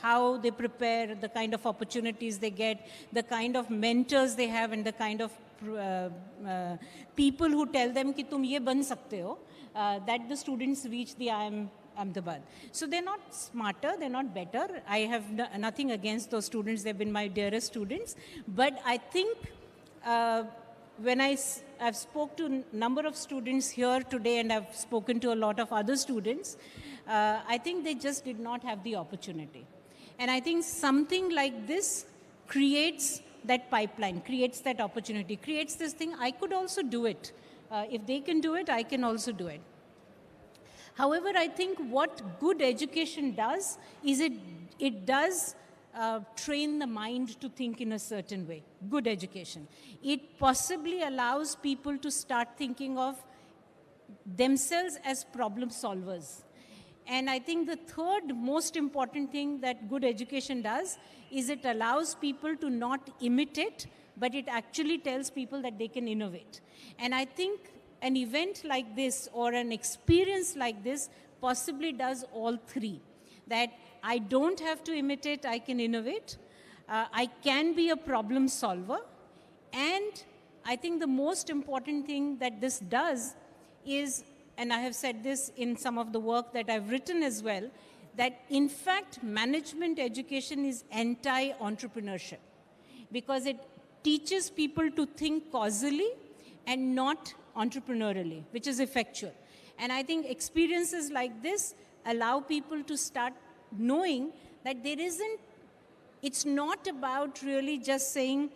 how they prepare, the kind of opportunities they get, the kind of mentors they have, and the kind of people who tell them कि तुम ये बन सकते हो, that the students reach the Ahmedabad. So they're not smarter, they're not better. I have nothing against those students. They've been my dearest students. But I think when I've spoke to a number of students here today, and I've spoken to a lot of other students, I think they just did not have the opportunity. And I think something like this creates that pipeline, creates that opportunity, creates this thing. I could also do it. If they can do it, I can also do it. However, I think what good education does is it does train the mind to think in a certain way. Good education. It possibly allows people to start thinking of themselves as problem solvers. And I think the third most important thing that good education does is it allows people to not imitate, but it actually tells people that they can innovate. And I think an event like this or an experience like this possibly does all three. That I don't have to imitate, I can innovate. I can be a problem solver. And I think the most important thing that this does is, and I have said this in some of the work that I've written as well, that in fact management education is anti-entrepreneurship, because it teaches people to think causally and not entrepreneurially, which is effectual. And I think experiences like this allow people to start knowing that it's not about really just saying,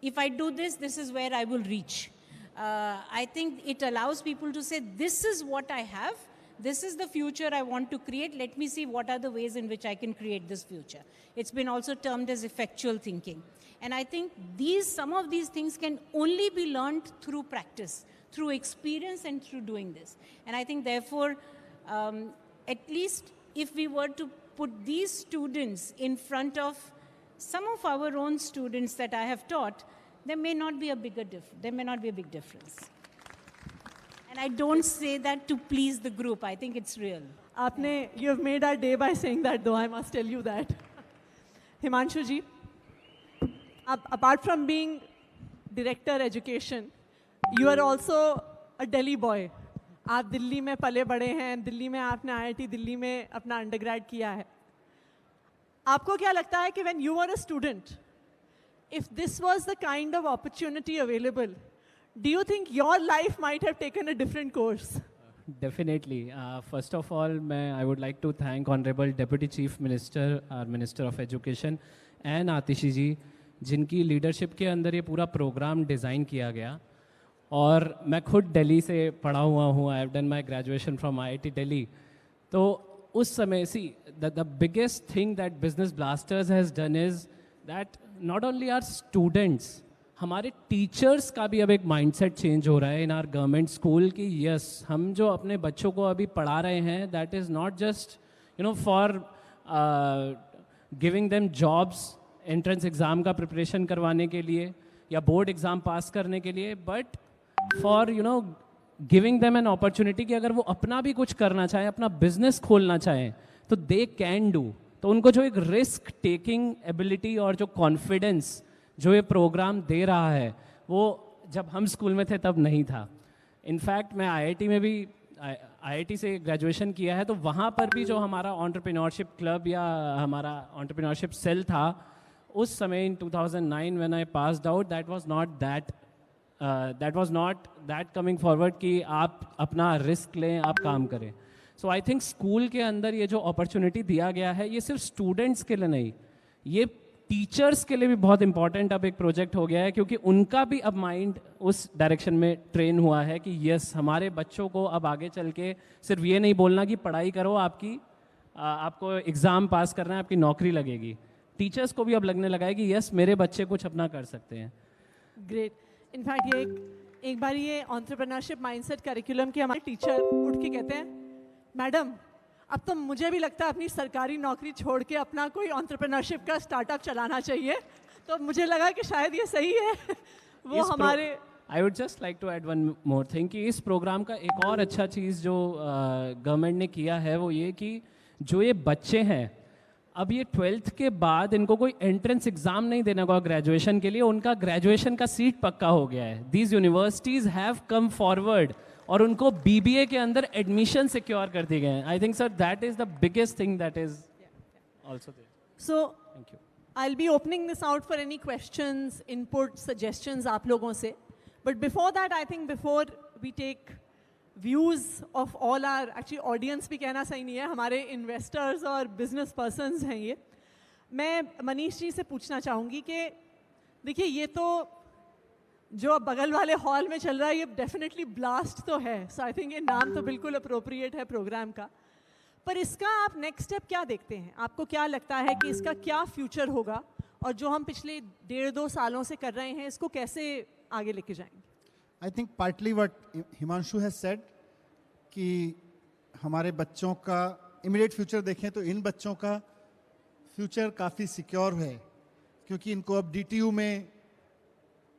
if I do this, this is where I will reach. I think it allows people to say, this is what I have, this is the future I want to create, let me see what are the ways in which I can create this future. It's been also termed as effectual thinking. And I think some of these things can only be learned through practice, through experience and through doing this. And I think therefore, at least if we were to put these students in front of some of our own students that I have taught, there may not be a big difference. And I don't say that to please the group. I think it's real. You have made our day by saying that, though, I must tell you that. Himanshu ji, apart from being director education, you are also a Delhi boy. आप दिल्ली में पले बड़े हैं, दिल्ली में आपने IIT Delhi में अपना undergrad किया है. आपको क्या लगता है कि when you were a student, if this was the kind of opportunity available, do you think your life might have taken a different course? Definitely. First of all, I would like to thank Honorable Deputy Chief Minister, our Minister of Education, and Atishi ji, जिनकी leadership के अंदर ये पूरा programme design किया गया. और मैं खुद दिल्ली से पढ़ा हुआ हूँ. I have done my graduation from IIT Delhi. तो उस समय the biggest thing that Business Blasters has done is that not only our students, हमारे टीचर्स का भी अब एक माइंडसेट चेंज हो रहा है इन आर गवर्नमेंट स्कूल कि यस, हम जो अपने बच्चों को अभी पढ़ा रहे हैं, that is not just for giving them jobs, entrance exam का प्रिपरेशन करवाने के लिए या बोर्ड एग्ज़ाम पास करने के लिए, but for giving them an opportunity कि अगर वो अपना भी कुछ करना चाहें, अपना बिजनेस खोलना चाहें, तो दे कैन डू. तो उनको जो एक रिस्क टेकिंग एबिलिटी और जो कॉन्फिडेंस जो ये प्रोग्राम दे रहा है, वो जब हम स्कूल में थे तब नहीं था. इनफैक्ट मैं IIT से ग्रेजुएशन किया है, तो वहाँ पर भी जो हमारा एंटरप्रेन्योरशिप क्लब या हमारा एंटरप्रेन्योरशिप सेल था, उस समय इन 2009 when I passed out, that was not that coming forward कि आप अपना रिस्क लें, आप काम करें. सो आई थिंक स्कूल के अंदर ये जो अपॉर्चुनिटी दिया गया है, ये सिर्फ स्टूडेंट्स के लिए नहीं, ये टीचर्स के लिए भी बहुत इंपॉर्टेंट अब एक प्रोजेक्ट हो गया है, क्योंकि उनका भी अब माइंड उस डायरेक्शन में ट्रेन हुआ है कि यस, हमारे बच्चों को अब आगे चल के सिर्फ ये नहीं बोलना कि पढ़ाई करो, आपको एग्ज़ाम पास करना है, आपकी नौकरी लगेगी. टीचर्स को भी अब लगने लगा है कि यस, मेरे बच्चे कुछ अपना कर सकते हैं. ग्रेट. इनफैक्ट ये एक बार ये एंटरप्रेन्योरशिप माइंडसेट करिकुलम के हमारे टीचर उठ के कहते हैं, मैडम अब तो मुझे भी लगता है अपनी सरकारी नौकरी छोड़ के अपना कोई एंटरप्रेन्योरशिप का स्टार्टअप चलाना चाहिए. तो मुझे लगा कि शायद ये सही है. वो हमारे I would just like to add one more thing कि इस प्रोग्राम का एक और अच्छा चीज़ जो गवर्नमेंट ने किया है, वो ये कि जो ये बच्चे हैं, अब ये 12th के बाद इनको कोई एंट्रेंस एग्जाम नहीं देना होगा ग्रेजुएशन के लिए, उनका ग्रेजुएशन का सीट पक्का हो गया है. These universities have come forward और उनको बीबीए के अंदर एडमिशन सिक्योर कर दिए गए हैं. I think sir that is the biggest thing that is also there. So thank you. I'll be opening this out for any questions, input, suggestions आप लोगों से. But before that, I think before we take views of all our, actually audience भी कहना सही नहीं है, हमारे investors और business persons हैं ये. मैं मनीष जी से पूछना चाहूँगी कि देखिए ये तो जो अब बगल वाले हॉल में चल रहा है ये डेफिनेटली ब्लास्ट तो है. सो आई थिंक ये नाम तो बिल्कुल अप्रोप्रिएट है प्रोग्राम का. पर इसका आप नेक्स्ट स्टेप क्या देखते हैं? आपको क्या लगता है कि इसका क्या फ्यूचर होगा और जो हम पिछले 1.5-2 सालों से कर रहे हैं इसको कैसे आगे लेके जाएंगे? I think partly what Himanshu has said कि हमारे बच्चों का इमीडिएट फ्यूचर देखें तो इन बच्चों का फ्यूचर काफ़ी सिक्योर है, क्योंकि इनको अब DTU में,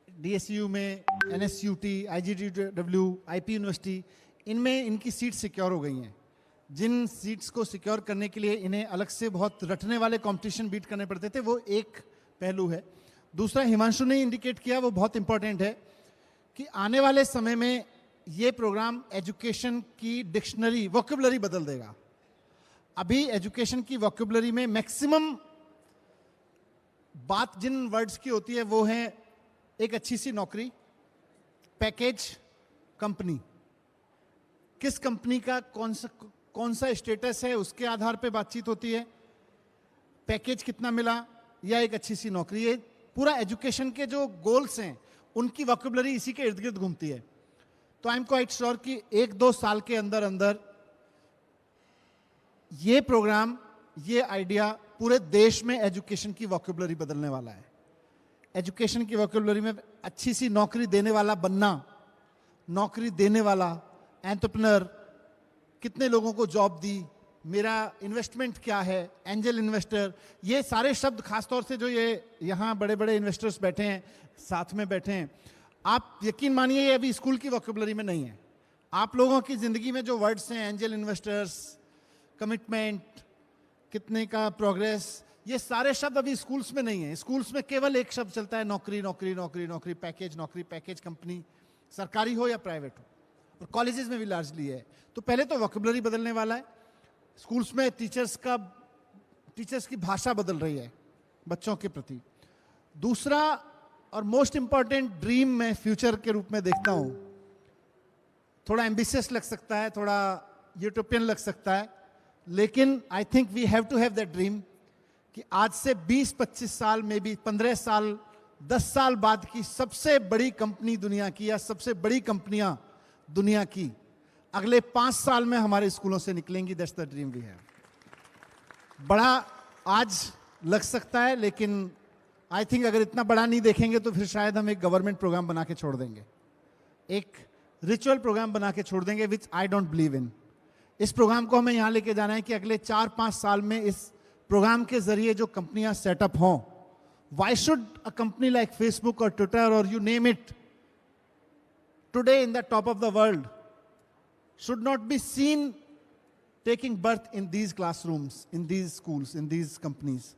DSU में, NSUT, IGDW, IP यूनिवर्सिटी, इनमें इनकी सीट सिक्योर हो गई हैं. जिन सीट्स को सिक्योर करने के लिए इन्हें अलग से बहुत रटने वाले कंपटीशन बीट करने पड़ते थे, वो एक पहलू है. दूसरा हिमांशु ने इंडिकेट किया, वो बहुत इंपॉर्टेंट है कि आने वाले समय में ये प्रोग्राम एजुकेशन की डिक्शनरी, वोकेबुलरी बदल देगा. अभी एजुकेशन की वोकेबुलरी में मैक्सिमम बात जिन वर्ड्स की होती है वो है एक अच्छी सी नौकरी, पैकेज, कंपनी, किस कंपनी का कौन सा स्टेटस है उसके आधार पे बातचीत होती है, पैकेज कितना मिला या एक अच्छी सी नौकरी. ये पूरा एजुकेशन के जो गोल्स हैं उनकी वोकेबुलरी इसी के इर्द गिर्द घूमती है. तो आई एम क्वाइट श्योर कि 1-2 साल के अंदर अंदर ये प्रोग्राम, ये आइडिया पूरे देश में एजुकेशन की वोकेबुलरी बदलने वाला है. एजुकेशन की वोकेबुलरी में अच्छी सी नौकरी देने वाला बनना, नौकरी देने वाला, एंटरप्रेन्योर, कितने लोगों को जॉब दी, मेरा इन्वेस्टमेंट क्या है, एंजल इन्वेस्टर, ये सारे शब्द, खासतौर से जो ये यहाँ बड़े बड़े इन्वेस्टर्स बैठे हैं, साथ में बैठे हैं, आप यकीन मानिए ये अभी स्कूल की वोकेबुलरी में नहीं है. आप लोगों की जिंदगी में जो वर्ड्स हैं, एंजल इन्वेस्टर्स, कमिटमेंट, कितने का प्रोग्रेस, ये सारे शब्द अभी स्कूल्स में नहीं है. स्कूल्स में केवल एक शब्द चलता है, नौकरी नौकरी नौकरी नौकरी, पैकेज नौकरी पैकेज, कंपनी, सरकारी हो या प्राइवेट हो, और कॉलेजेस में भी लार्जली है. तो पहले तो वोकेबुलरी बदलने वाला है. स्कूल्स में टीचर्स की भाषा बदल रही है बच्चों के प्रति. दूसरा और मोस्ट इंपॉर्टेंट ड्रीम मैं फ्यूचर के रूप में देखता हूं, थोड़ा एम्बिशियस लग सकता है, थोड़ा यूटोपियन लग सकता है, लेकिन I think we have to have that dream कि आज से 20-25 साल में भी 15 साल 10 साल बाद की सबसे बड़ी कंपनी दुनिया की या सबसे बड़ी कंपनियां दुनिया की अगले 5 साल में हमारे स्कूलों से निकलेंगी. That's the dream we have. बड़ा आज लग सकता है, लेकिन आई थिंक अगर इतना बड़ा नहीं देखेंगे तो फिर शायद हम एक गवर्नमेंट प्रोग्राम बना के छोड़ देंगे, एक रिचुअल प्रोग्राम बना के छोड़ देंगे, विच आई डोंट बिलीव इन. इस प्रोग्राम को हमें यहां लेके जाना है कि अगले 4-5 साल में इस प्रोग्राम के जरिए जो कंपनियां सेटअप हों, why should a company like Facebook or Twitter or you name it today in the top of the world should not be seen taking birth in these classrooms, in these schools, in these companies.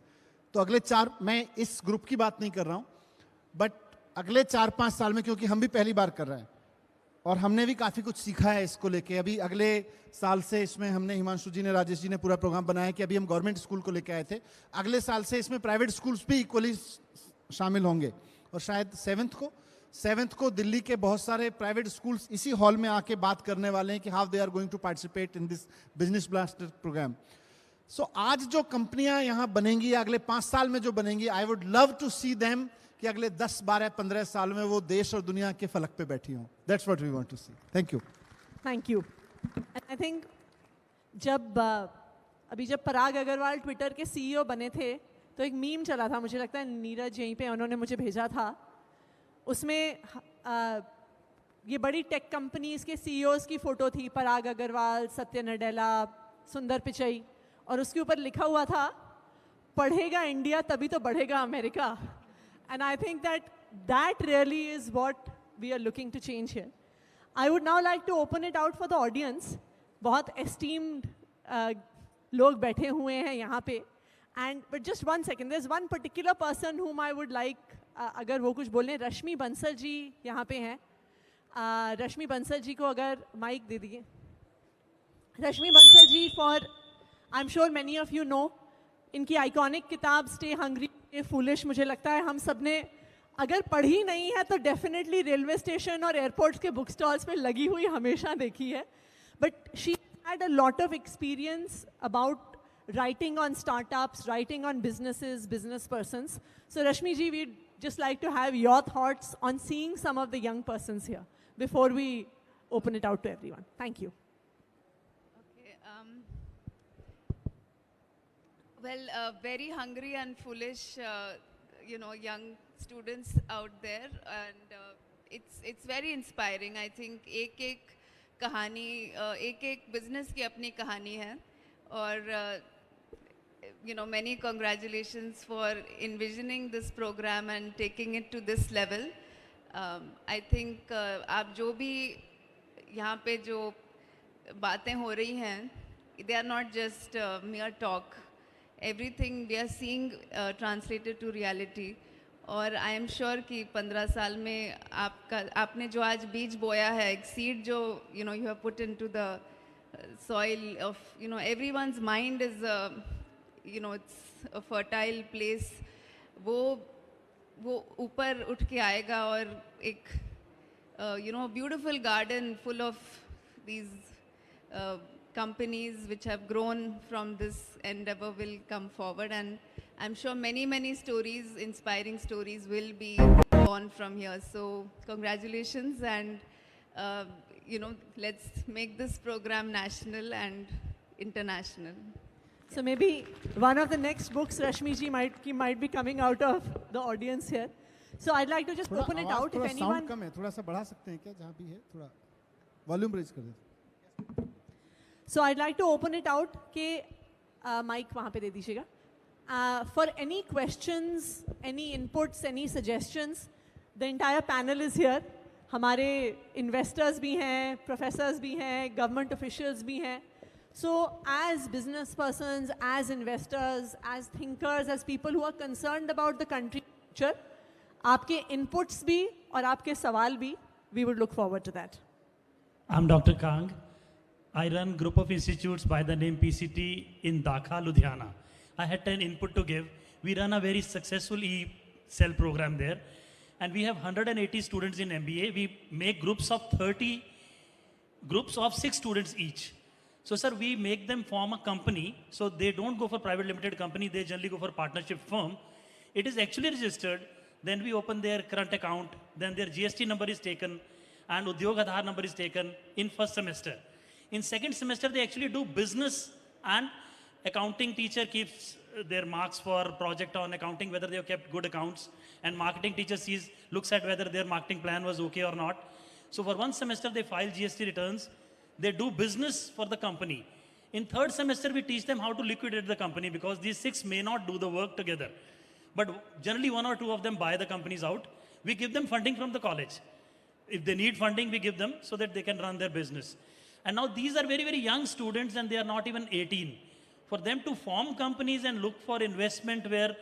तो अगले 4, मैं इस group की बात नहीं कर रहा हूं, बट अगले 4-5 साल में, क्योंकि हम भी पहली बार कर रहे हैं और हमने भी काफ़ी कुछ सीखा है इसको लेके. अभी अगले साल से इसमें हमने, हिमांशु जी ने, राजेश जी ने पूरा प्रोग्राम बनाया कि अभी हम गवर्नमेंट स्कूल को लेके आए थे, अगले साल से इसमें प्राइवेट स्कूल्स भी इक्वली शामिल होंगे. और शायद 7th को दिल्ली के बहुत सारे प्राइवेट स्कूल्स इसी हॉल में आके बात करने वाले हैं कि how they are going to participate in this business blaster program. So आज जो कंपनियां यहाँ बनेंगी, अगले 5 साल में जो बनेंगी, I would love to see them कि अगले 10, 12, 15 साल में वो देश और दुनिया के फलक पे बैठी हों. That's what we want to see. Thank you. Thank you. I think जब पराग अग्रवाल ट्विटर के CEO बने थे तो एक मीम चला था, मुझे लगता है नीरज यहीं पे उन्होंने मुझे भेजा था. उसमें ये बड़ी टेक कंपनीज के CEOs की फोटो थी, पराग अग्रवाल, सत्य नडेला, सुंदर पिचई, और उसके ऊपर लिखा हुआ था, पढ़ेगा इंडिया तभी तो बढ़ेगा America. And I think that really is what we are looking to change here. I would now like to open it out for the audience. बहुत esteemed लोग बैठे हुए हैं यहाँ पे. And but just one second, there's one particular person whom I would like, अगर वो कुछ बोले, रश्मि बंसल जी यहाँ पे हैं. रश्मि बंसल जी को अगर माइक दे दिए. रश्मि Bansal ji, for I'm sure many of you know, इनकी आइकॉनिक किताब स्टे हंग्री स्टे फूलिश, मुझे लगता है हम सब ने अगर पढ़ी नहीं है तो डेफिनेटली रेलवे स्टेशन और एयरपोर्ट्स के बुक स्टॉल्स पे लगी हुई हमेशा देखी है. But she had a lot of experience about writing on startups, writing on businesses, business persons. So Rashmi ji, we'd just like to have your thoughts on seeing some of the young persons here before we open it out to everyone. Thank you. Okay. Well, very hungry and foolish, young students out there, and it's very inspiring. I think एक कहानी, एक business की अपनी कहानी है, और many congratulations for envisioning this program and taking it to this level. I think आप जो भी यहाँ पे जो बातें हो रही हैं, they are not just mere talk. Everything we are seeing translated to reality. और I am sure कि 15 साल में आपने जो आज बीज बोया है, एक seed जो you have put into the soil of everyone's mind is it's a fertile place. वो ऊपर उठ के आएगा, और एक beautiful garden full of these companies which have grown from this endeavor will come forward, and I'm sure many stories, inspiring stories will be born from here. So congratulations, and let's make this program national and international. So maybe one of the next books, Rashmi ji might be coming out of the audience here. So I'd like to just open it out. If anyone, कम है, थोड़ा सा बढ़ा सकते हैं क्या, जहाँ भी है थोड़ा वॉल्यूम रेज कर दें. So I'd like to open it out कि mic वहाँ पे दे दीजिएगा. For any questions, any inputs, any suggestions, the entire panel is here. हमारे investors भी हैं, professors भी हैं, government officials भी हैं. So as business persons, as investors, as thinkers, as people who are concerned about the country's future, आपके inputs भी और आपके सवाल भी, we would look forward to that. I'm Dr. Kang. I run group of institutes by the name PCT in Dhaka, Ludhiana. I had 10 input to give. We run a very successful e-cell program there. And we have 180 students in MBA. We make groups of 6 students each. So sir, we make them form a company. So they don't go for private limited company. They generally go for partnership firm. It is actually registered. Then we open their current account. Then their GST number is taken. And Udyog Aadhaar number is taken in first semester. In second semester, they actually do business, and accounting teacher keeps their marks for project on accounting, whether they have kept good accounts, and marketing teacher looks at whether their marketing plan was okay or not. So for one semester, they file GST returns. They do business for the company. In third semester, we teach them how to liquidate the company, because these 6 may not do the work together. But generally 1 or 2 of them buy the companies out. We give them funding from the college. If they need funding, we give them so that they can run their business. And now these are very young students, and they are not even 18. For them to form companies and look for investment where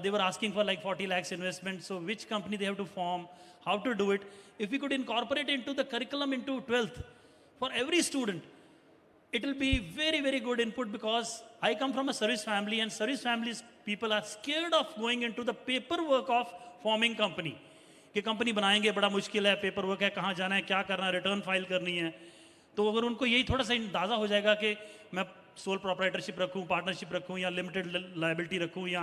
they were asking for like 40 lakhs investment. So which company they have to form, how to do it. If we could incorporate into the curriculum into 12th for every student, it will be very good input, because I come from a service family, and service families people are scared of going into the paperwork of forming company. कि company बनाएंगे बड़ा मुश्किल है, paper work है, कहाँ जाना है, क्या करना है, रिटर्न फाइल करनी है. तो अगर उनको यही थोड़ा सा अंदाज़ा हो जाएगा कि मैं सोल प्रोप्राइटरशिप रखूँ, पार्टनरशिप रखूँ, या लिमिटेड लायबिलिटी रखूँ, या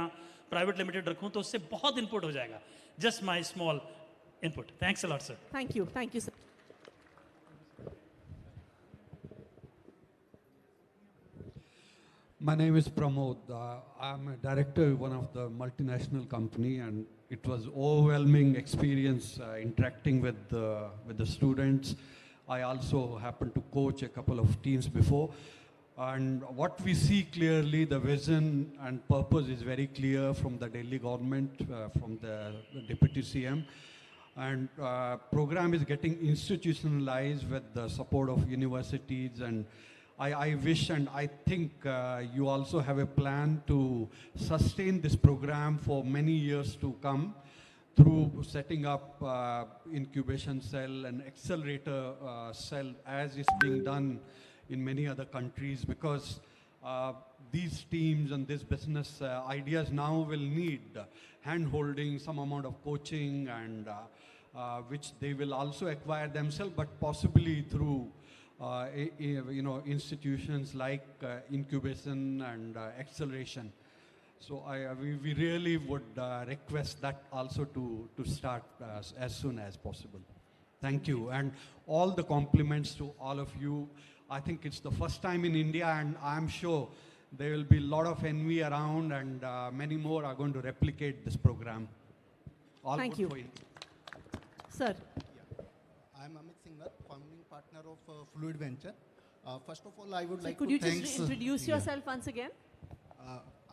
प्राइवेट लिमिटेड रखूँ, तो उससे बहुत इनपुट हो जाएगा. Just my small input. Thanks a lot sir. Thank you sir. My name is Pramod. I'm a director of one of the multinational company, and it was overwhelming experience interacting with the students. I also happened to coach a couple of teams before. And what we see clearly, the vision and purpose is very clear from the Delhi government, from the Deputy CM. And program is getting institutionalized with the support of universities and I wish and I think you also have a plan to sustain this program for many years to come through setting up incubation cell and accelerator cell as is being done in many other countries, because these teams and these business ideas now will need hand-holding, some amount of coaching, and which they will also acquire themselves, but possibly through institutions like incubation and acceleration. So we really would request that also to start as soon as possible. Thank you. And all the compliments to all of you. I think it's the first time in India, and I'm sure there will be a lot of envy around, and many more are going to replicate this program. All Thank good you. for you. Sir. I'm Amit Singhal, founding partner of Fluid Venture. First of all, I would So like could to you thank. just introduce yourself once again?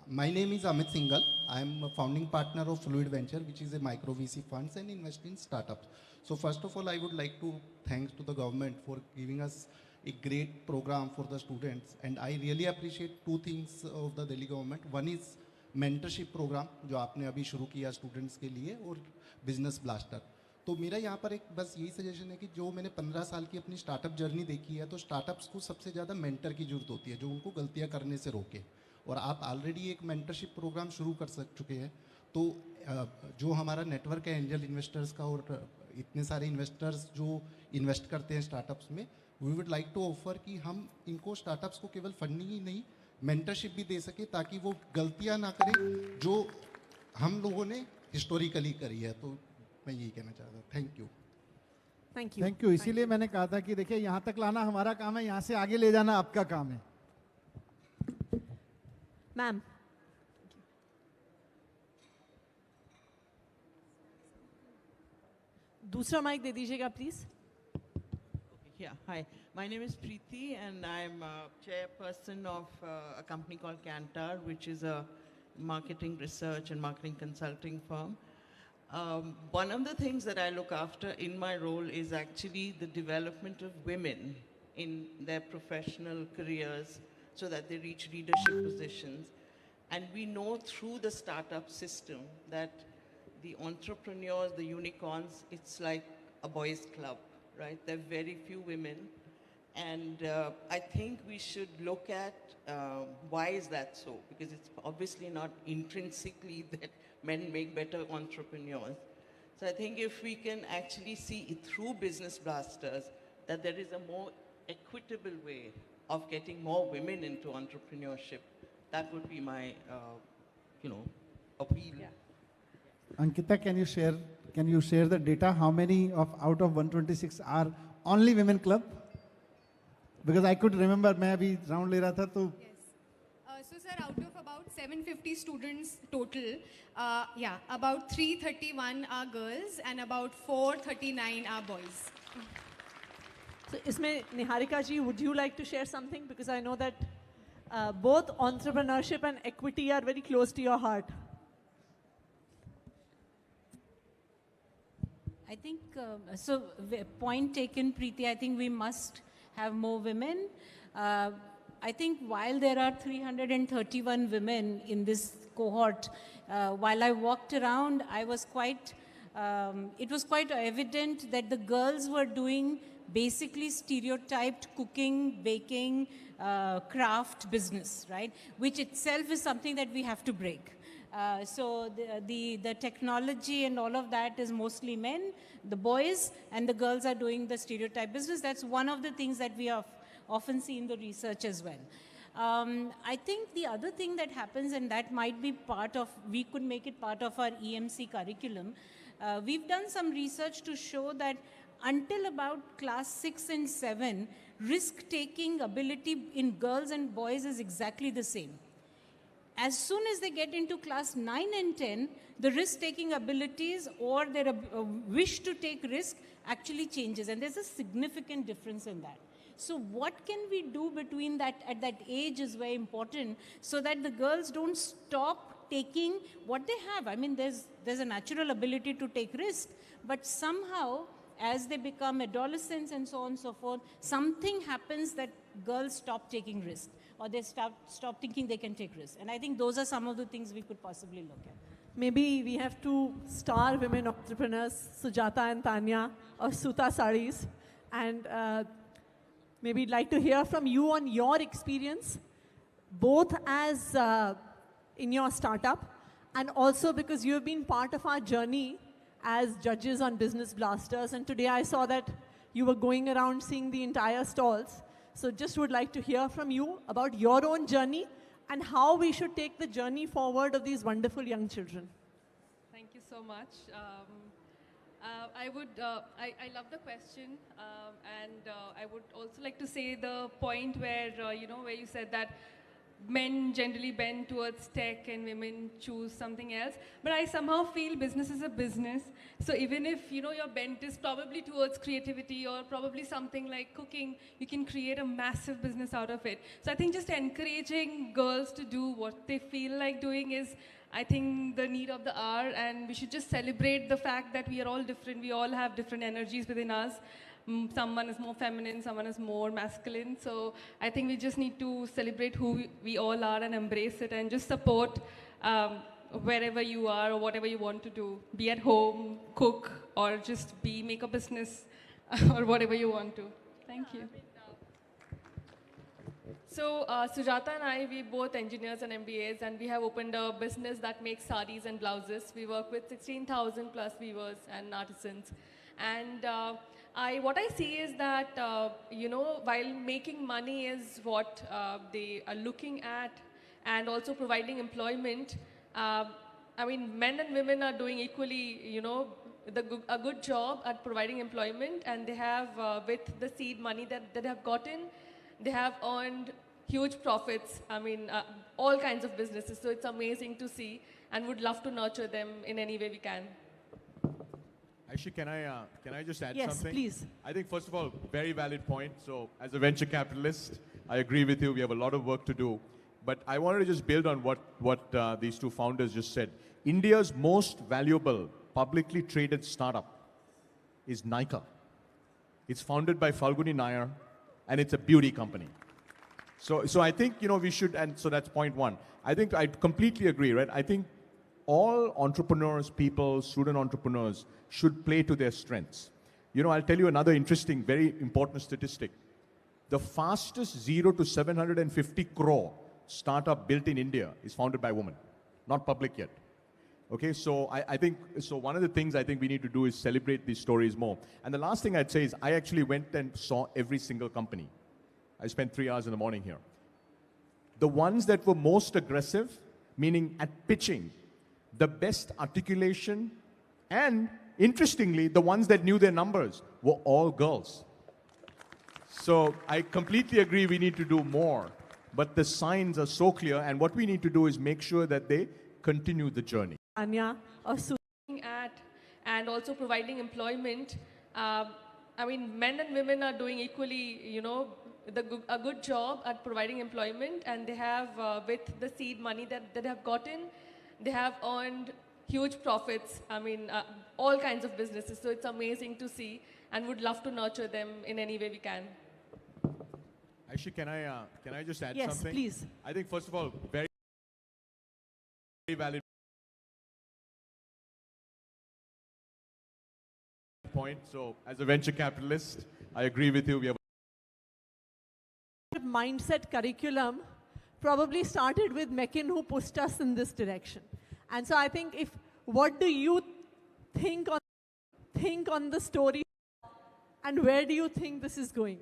My name is Amit Singhal. I'm a founding partner of Fluid Venture, which is a micro VC funds and invest in startups. So first of all, I would like to thanks to the government for giving us a great program for the students. And I really appreciate two things of the Delhi government. One is mentorship program, जो आपने अभी शुरू किया students के लिए, और business blaster. तो मेरा यहाँ पर एक बस यही सजेशन है कि जो मैंने 15 साल की अपनी स्टार्टअप जर्नी देखी है, तो स्टार्टअप्स को सबसे ज़्यादा मेंटर की ज़रूरत होती है जो उनको गलतियाँ करने से रोके, और आप ऑलरेडी एक मेंटरशिप प्रोग्राम शुरू कर चुके हैं. तो जो हमारा नेटवर्क है एंजल इन्वेस्टर्स का और इतने सारे इन्वेस्टर्स जो इन्वेस्ट करते हैं स्टार्टअप्स में, we would like to offer कि हम इनको स्टार्टअप्स को केवल फंडिंग ही नहीं, मेंटरशिप भी दे सके ताकि वो गलतियाँ ना करें जो हम लोगों ने हिस्टोरिकली करी है. तो मैं यही कहना चाहता हूँ. Thank you. Thank you. Thank you. इसीलिए मैंने कहा था कि देखिए यहाँ तक लाना हमारा काम है, यहाँ से आगे ले जाना आपका काम है. मैम. दूसरा माइक दे दीजिएगा please. Yeah, hi. My name is Preeti, and I'm chairperson of a company called Kantar, which is a marketing research and marketing consulting firm. One of the things that I look after in my role is actually the development of women in their professional careers so that they reach leadership positions. And we know through the startup system that the entrepreneurs, the unicorns, it's like a boys' club, right? There are very few women. And I think we should look at why is that so? Because it's obviously not intrinsically that men make better entrepreneurs. So I think if we can actually see it through Business Blasters, that there is a more equitable way of getting more women into entrepreneurship, that would be my, appeal. Yeah. Ankita, can you share the data? How many out of 126 are only women club? Because I could remember, मैं अभी round ले रहा था तो. Yes. So sir, out of about 750 students total, about 331 are girls and about 439 are boys. So इसमें Niharika ji, would you like to share something? Because I know that both entrepreneurship and equity are very close to your heart. I think, point taken, Preeti, I think we must have more women. I think while there are 331 women in this cohort, while I walked around, I was it was quite evident that the girls were doing basically stereotyped cooking, baking, craft business, right? Which itself is something that we have to break. So the technology and all of that is mostly men, the boys, and the girls are doing the stereotype business. That's one of the things that we have often see in the research as well. I think the other thing that happens, and that might be we could make it part of our EMC curriculum. We've done some research to show that until about class 6 and 7, risk-taking ability in girls and boys is exactly the same. As soon as they get into class 9 and 10, the risk-taking abilities or their wish to take risk actually changes, and there's a significant difference in that. So what can we do between that, at that age is very important, so that the girls don't stop taking what they have. I mean, there's a natural ability to take risk, but somehow as they become adolescents and so on and so forth, something happens that girls stop taking risks, or they stop thinking they can take risks. And I think those are some of the things we could possibly look at. Maybe we have to star women entrepreneurs, Sujata and Tanya, or Suta Saris, and maybe like to hear from you on your experience, both as in your startup, and also because you have been part of our journey as judges on Business Blasters, and today I saw that you were going around seeing the entire stalls. So just would like to hear from you about your own journey and how we should take the journey forward of these wonderful young children. Thank you so much. I love the question, and I would also like to say the point where, where you said that men generally bend towards tech and women choose something else. But I somehow feel business is a business. So even if, your bent is probably towards creativity or probably something like cooking, you can create a massive business out of it. So I think just encouraging girls to do what they feel like doing is, I think, the need of the hour, and we should just celebrate the fact that we are all different. We all have different energies within us. Someone is more feminine, someone is more masculine. So I think we just need to celebrate who we all are and embrace it, and just support wherever you are or whatever you want to do. Be at home, cook, or just make a business or whatever you want to. Thank you. So Sujata and I, we both engineers and MBAs, and we have opened a business that makes saris and blouses. We work with 16,000 plus weavers and artisans. And what I see is that, while making money is what they are looking at, and also providing employment, men and women are doing equally, a good job at providing employment, and they have, with the seed money that they have gotten, they have earned huge profits. All kinds of businesses. So it's amazing to see, and would love to nurture them in any way we can. Actually, can I just add Yes, something? please. I think, first of all, very valid point. So as a venture capitalist, I agree with you. We have a lot of work to do. But I wanted to just build on what these two founders just said. India's most valuable publicly traded startup is Nykaa. It's founded by Falguni Nair, and it's a beauty company. So I think, we should, and so that's point one. I think I completely agree, right? I think all entrepreneurs, people, student entrepreneurs should play to their strengths. I'll tell you another interesting, very important statistic. The fastest 0 to 750 crore startup built in India is founded by women, not public yet. Okay, so I think, one of the things I think we need to do is celebrate these stories more. And the last thing I'd say is I actually went and saw every single company. I spent 3 hours in the morning here. The ones that were most aggressive, meaning at pitching, the best articulation, and interestingly, the ones that knew their numbers were all girls. So I completely agree we need to do more, but the signs are so clear, and what we need to do is make sure that they continue the journey. Anya or At, and also providing employment. Men and women are doing equally, a good job at providing employment, and they have, with the seed money that they have gotten, they have earned huge profits. All kinds of businesses. So it's amazing to see, and would love to nurture them in any way we can. Actually, can I just add Yes, something? please. I think, first of all, very valid point. So as a venture capitalist, I agree with you. We have mindset curriculum probably started with Mekin, who pushed us in this direction. And so I think, what do you think on the story, and where do you think this is going?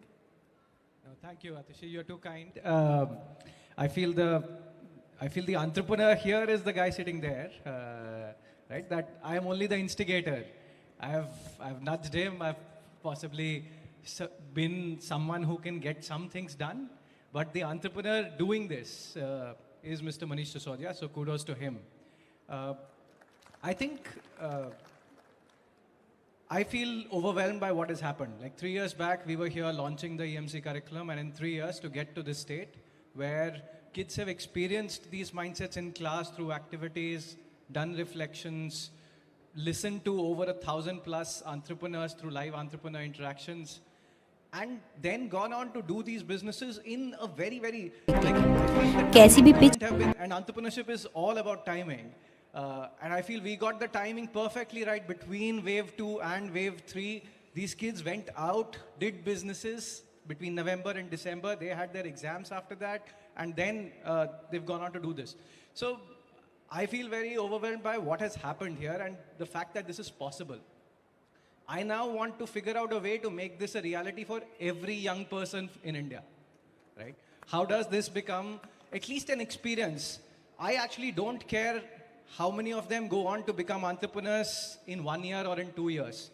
No, thank you, Atishi. You're too kind. I feel the entrepreneur here is the guy sitting there, right? That I am only the instigator. I've nudged him. I've possibly been someone who can get some things done. But the entrepreneur doing this is Mr. Manish Sisodia, so kudos to him. I think I feel overwhelmed by what has happened. Like 3 years back, we were here launching the EMC curriculum, and in 3 years to get to this state where kids have experienced these mindsets in class through activities, done reflections, listened to over 1,000 plus entrepreneurs through live entrepreneur interactions, and then gone on to do these businesses in a very, very कैसी भी pitch and entrepreneurship is all about timing. And I feel we got the timing perfectly right between wave 2 and wave 3. These kids went out, did businesses between November and December. They had their exams after that, and then they've gone on to do this. So I feel very overwhelmed by what has happened here and the fact that this is possible. I now want to figure out a way to make this a reality for every young person in India, right? How does this become at least an experience? I actually don't care how many of them go on to become entrepreneurs in 1 year or in 2 years.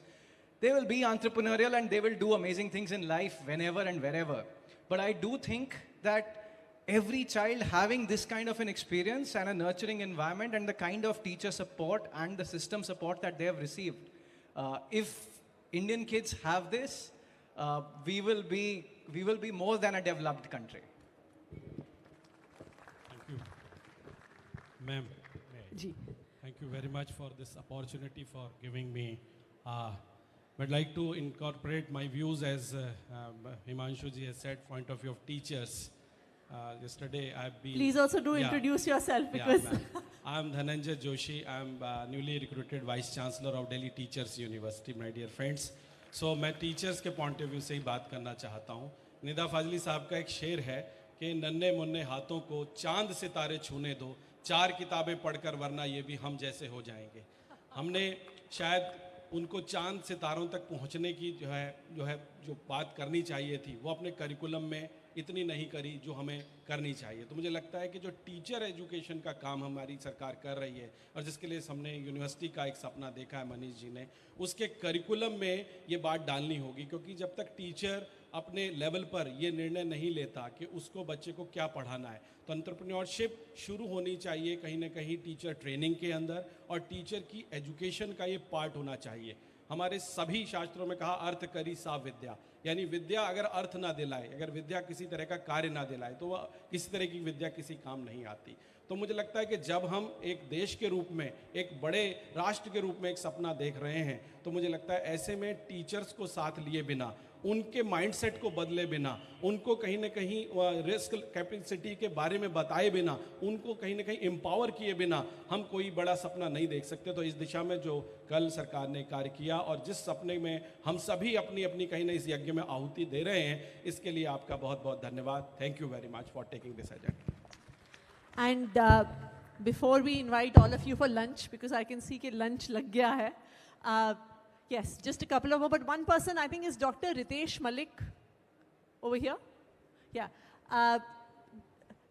They will be entrepreneurial and they will do amazing things in life whenever and wherever. But I do think that every child having this kind of an experience and a nurturing environment and the kind of teacher support and the system support that they have received, if Indian kids have this, we will be more than a developed country. Thank you, ma'am. Thank you very much for this opportunity for giving me. I'd like to incorporate my views as Himanshu ji has said, point of view of teachers. Yesterday I've been... Please also introduce yourself because... Yeah, I'm Dhananjay Joshi. I'm newly recruited Vice Chancellor of Delhi Teachers University, my dear friends. So मैं teachers के point of view से ही बात करना चाहता हूँ. निदा फाजली साहब का एक शेर है कि नन्हे मुन्ने हाथों को चांद सितारे छूने दो, 4 किताबें पढ़कर वरना ये भी हम जैसे हो जाएंगे. हमने शायद उनको चांद सितारों तक पहुंचने की जो बात करनी चाहिए थी वो अपने करिकुलम में इतनी नहीं करी जो हमें करनी चाहिए. तो मुझे लगता है कि जो टीचर एजुकेशन का काम हमारी सरकार कर रही है और जिसके लिए हमने यूनिवर्सिटी का एक सपना देखा है मनीष जी ने, उसके करिकुलम में ये बात डालनी होगी. क्योंकि जब तक टीचर अपने लेवल पर ये निर्णय नहीं लेता कि उसको बच्चे को क्या पढ़ाना है, तो एंटरप्रेन्योरशिप शुरू होनी चाहिए कहीं ना कहीं टीचर ट्रेनिंग के अंदर और टीचर की एजुकेशन का ये पार्ट होना चाहिए. हमारे सभी शास्त्रों में कहा अर्थ करी सा विद्या, यानी विद्या अगर अर्थ ना दिलाए, अगर विद्या किसी तरह का कार्य ना दिलाए तो वह किसी तरह की विद्या किसी काम नहीं आती. तो मुझे लगता है कि जब हम एक देश के रूप में, एक बड़े राष्ट्र के रूप में एक सपना देख रहे हैं, तो मुझे लगता है ऐसे में टीचर्स को साथ लिए बिना, उनके माइंडसेट को बदले बिना, उनको कहीं ना कहीं रिस्क कैपेसिटी के बारे में बताए बिना, उनको कहीं ना कहीं एम्पावर किए बिना हम कोई बड़ा सपना नहीं देख सकते. तो इस दिशा में जो कल सरकार ने कार्य किया और जिस सपने में हम सभी अपनी अपनी कहीं ना इस यज्ञ में आहुति दे रहे हैं, इसके लिए आपका बहुत बहुत धन्यवाद. Thank you very much for taking this agenda. And before we invite all of you for lunch, because I can see that lunch lag gaya hai, yes, just a couple of more, but one person I think is Dr. Ritesh Malik over here. Yeah.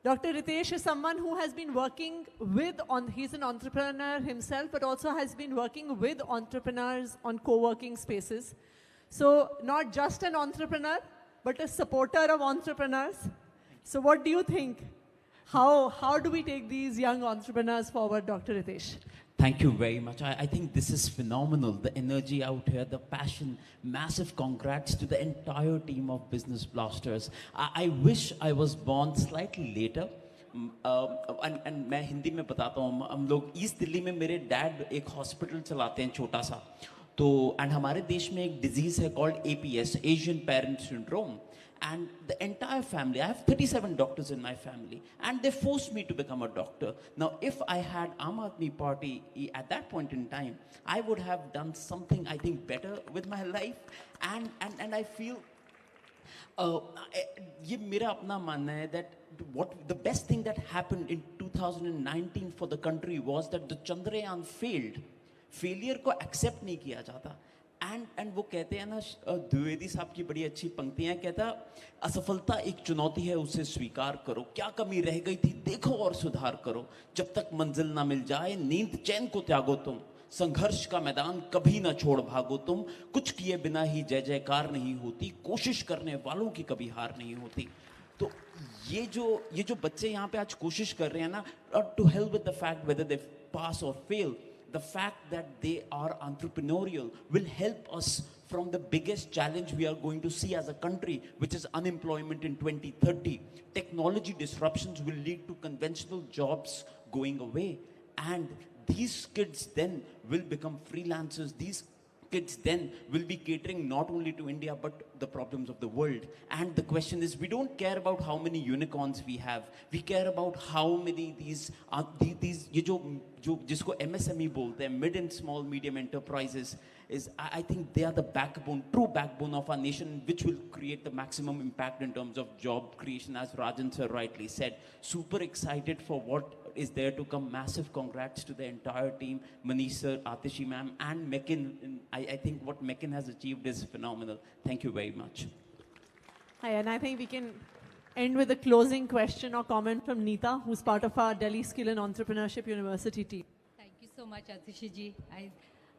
Dr. Ritesh is someone who has been working with, he's an entrepreneur himself, but also has been working with entrepreneurs on co-working spaces. So not just an entrepreneur, but a supporter of entrepreneurs. So what do you think? How do we take these young entrepreneurs forward, Dr. Ritesh? Thank you very much. I think this is phenomenal. The energy out here, the passion, massive congrats to the entire team of Business Blasters. I wish I was born slightly later. And मैं हिंदी में बताता हूँ, हम लोग east Delhi में मेरे dad एक hospital चलाते हैं छोटा सा. तो एंड हमारे देश में एक डिजीज़ है called APS, Asian Parent Syndrome. And the entire family, I have 37 doctors in my family, and they forced me to become a doctor. Now, if I had Aam Aadmi Party at that point in time, I would have done something, I think, better with my life. And I feel, ये मेरा अपना मानना है that the best thing that happened in 2019 for the country was that the Chandrayaan failed. Failure को accept नहीं किया जाता. And वो कहते हैं ना, द्विवेदी साहब की बड़ी अच्छी पंक्तियां, कहता असफलता एक चुनौती है उसे स्वीकार करो, क्या कमी रह गई थी देखो और सुधार करो, जब तक मंजिल ना मिल जाए नींद चैन को त्यागो तुम, संघर्ष का मैदान कभी ना छोड़ भागो तुम, कुछ किए बिना ही जय जयकार नहीं होती, कोशिश करने वालों की कभी हार नहीं होती. तो ये जो बच्चे यहाँ पे आज कोशिश कर रहे हैं ना, to help with the fact whether they pass और fail, the fact that they are entrepreneurial will help us from the biggest challenge we are going to see as a country, which is unemployment in 2030. Technology disruptions will lead to conventional jobs going away, and these kids then will become freelancers. These kids then will be catering not only to India but the problems of the world. And the question is, we don't care about how many unicorns we have. We care about how many these ये जो जिसको MSME बोलते हैं, mid and small medium enterprises, is I think they are the backbone, true backbone of our nation, which will create the maximum impact in terms of job creation, as Rajan sir rightly said. Super excited for what is there to come. Massive congrats to the entire team, Manish sir, Atishi ma'am, and Mekin. I think what Mekin has achieved is phenomenal. Thank you very much. Hi, and I think we can end with a closing question or comment from Neeta, who's part of our Delhi Skill and Entrepreneurship University team. Thank you so much, Atishi ji.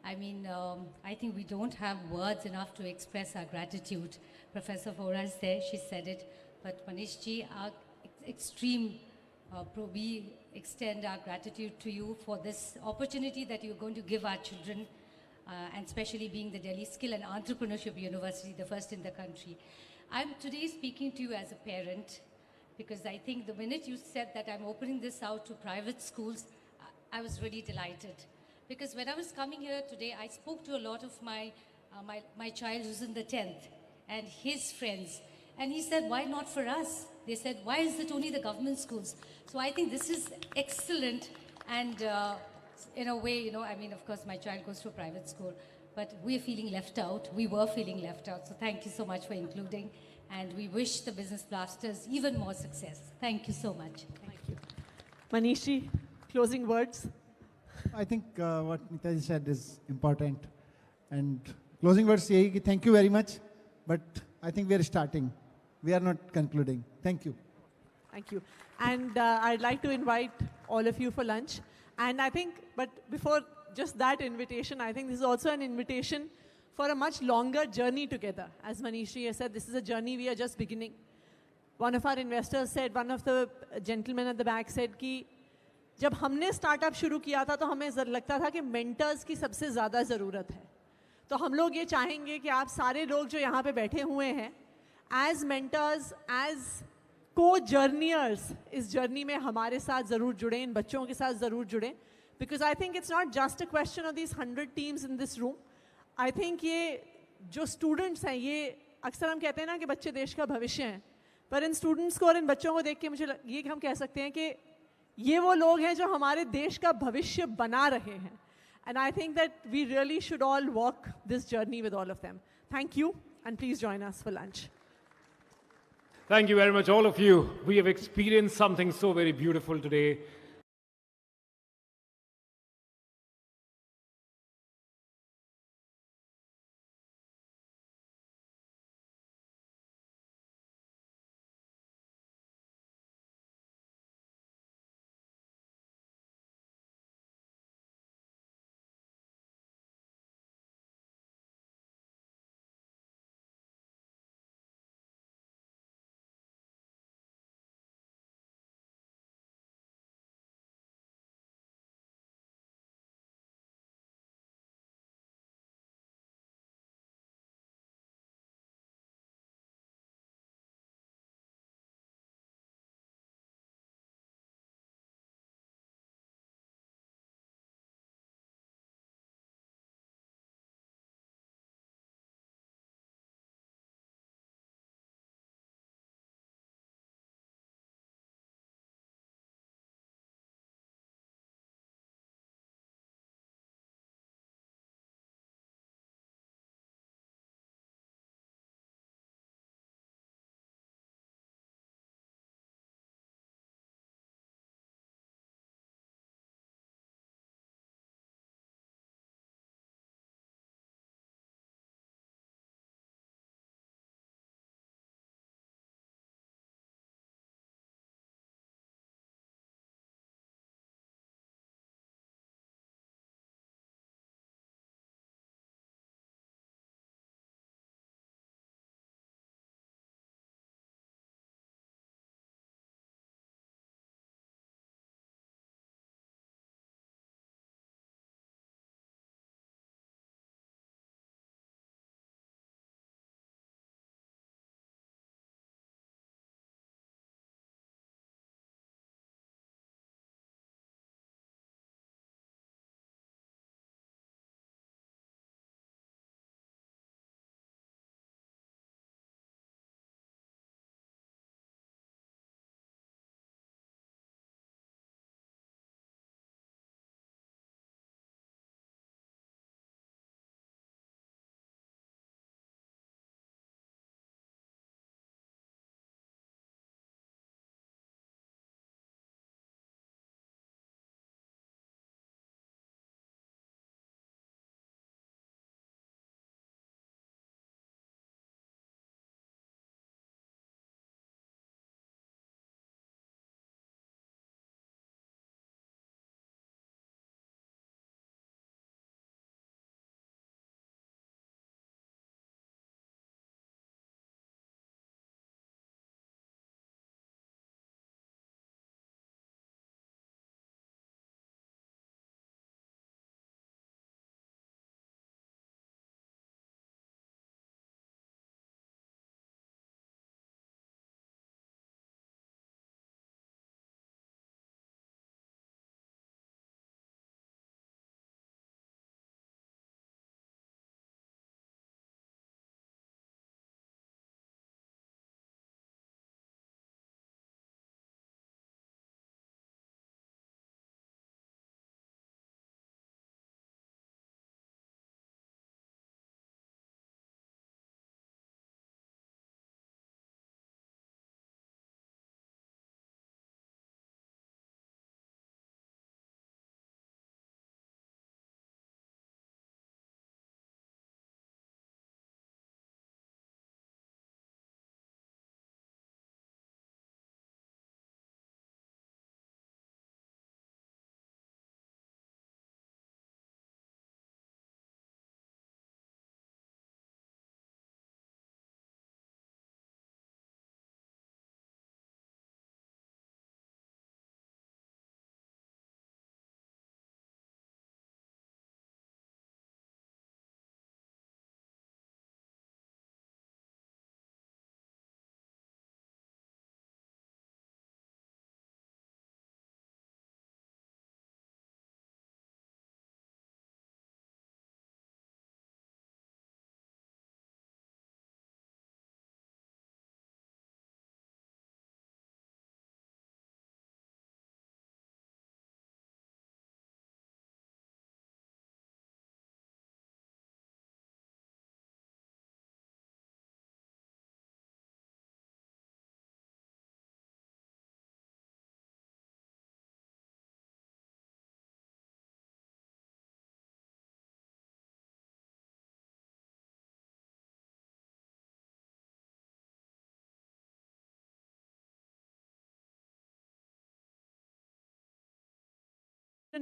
I think we don't have words enough to express our gratitude. Professor Vora is there, she said it. But Manish ji, our we extend our gratitude to you for this opportunity that you're going to give our children, and especially being the Delhi Skill and Entrepreneurship University, the first in the country. I'm today speaking to you as a parent, because I think the minute you said that I'm opening this out to private schools, I was really delighted. Because when I was coming here today, I spoke to a lot of my child who's in the 10th and his friends. And he said, why not for us? They said, why is it only the government schools? So I think this is excellent. And in a way, of course, my child goes to a private school, but we're feeling left out. We were feeling left out. So thank you so much for including. And we wish the Business Blasters even more success. Thank you so much. Thank you. Manishi, closing words. I think what Neetaji said is important. And closing words, thank you very much. But I think we are starting. We are not concluding. Thank you. Thank you. And I'd like to invite all of you for lunch. And I think, but before just that invitation, I think this is also an invitation for a much longer journey together. As Manishi has said, this is a journey we are just beginning. One of our investors said, one of the gentlemen at the back said कि जब हमने startup शुरू किया था तो हमें लगता था कि मेंटर्स की सबसे ज़्यादा ज़रूरत है. तो हम लोग ये चाहेंगे कि आप सारे लोग जो यहाँ पे बैठे हुए हैं, एज मेंटर्स, एज को जर्नियर्स, इस जर्नी में हमारे साथ ज़रूर जुड़ें, इन बच्चों के साथ ज़रूर जुड़ें. Because I think it's not just a question of this 100 teams in this room. I think ये जो स्टूडेंट्स हैं, ये अक्सर हम कहते हैं ना कि बच्चे देश का भविष्य हैं, पर इन स्टूडेंट्स को और इन बच्चों को देख के मुझे ये हम कह सकते हैं कि ये वो लोग हैं जो हमारे देश का भविष्य बना रहे हैं. And I think that we really should all walk this journey with all of them. Thank you, and please join us for lunch. Thank you very much, all of you. We have experienced something so very beautiful today.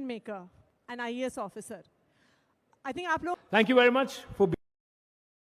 maker, an IAS officer. I think आप लोग Thank you very much for being